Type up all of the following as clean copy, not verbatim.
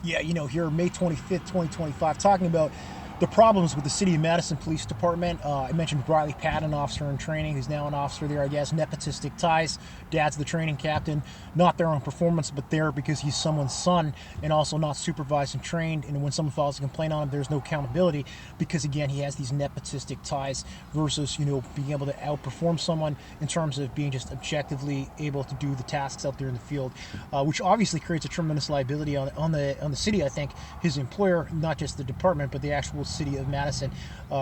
Yeah, here May 25th, 2025, talking about the problems with the City of Madison Police Department. I mentioned Riley Patton, officer in training, who's now an officer there, I guess. Nepotistic ties. Dad's the training captain. Not there on performance, but there because he's someone's son, and also not supervised and trained. And when someone files a complaint on him, there's no accountability because, again, he has these nepotistic ties versus, being able to outperform someone in terms of being just objectively able to do the tasks out there in the field, which obviously creates a tremendous liability on the city. I think his employer, not just the department, but the actual city of Madison,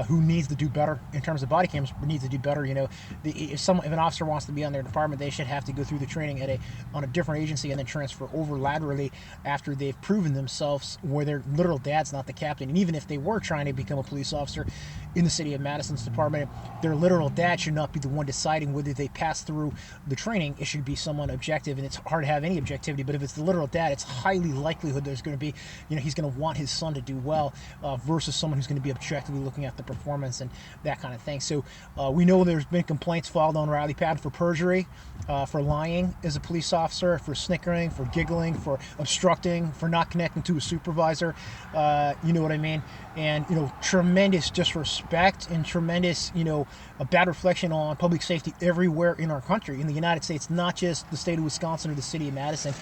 who needs to do better in terms of body cams, needs to do better. If an officer wants to be on their department, they should have to go through the training on a different agency and then transfer over laterally after they've proven themselves where their literal dad's not the captain. And even if they were trying to become a police officer in the city of Madison's department, their literal dad should not be the one deciding whether they pass through the training. It should be someone objective, and it's hard to have any objectivity. But if it's the literal dad, it's highly likelihood there's going to be, he's going to want his son to do well versus someone who's going to be objectively looking at the performance and that kind of thing. So we know there's been complaints filed on Riley Patton for perjury, for lying as a police officer, for snickering, for giggling, for obstructing, for not connecting to a supervisor. You know what I mean? And tremendous disrespect and tremendous a bad reflection on public safety everywhere in our country, in the United States, not just the state of Wisconsin or the city of Madison.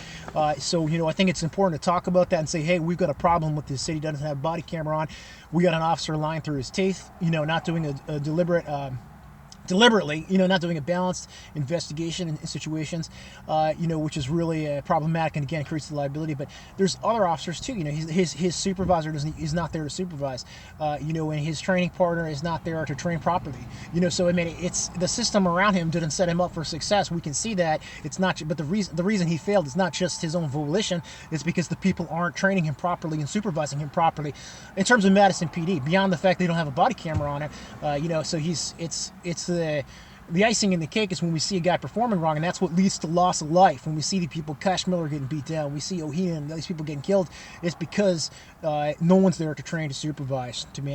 So I think it's important to talk about that and say, hey, we've got a problem with this city doesn't have a body camera on. We got an officer lying through his teeth, not doing a deliberately, not doing a balanced investigation in situations, which is really problematic and again creates the liability. But there's other officers too. His supervisor is not there to supervise. And his training partner is not there to train properly. So it's the system around him didn't set him up for success. We can see that it's not. But the reason he failed is not just his own volition. It's because the people aren't training him properly and supervising him properly. In terms of Madison PD, beyond the fact they don't have a body camera on him, so it's the icing in the cake is when we see a guy performing wrong, and that's what leads to loss of life. When we see the people, Cash Miller getting beat down, we see O'Hean, these people getting killed, it's because no one's there to train to supervise, to manage.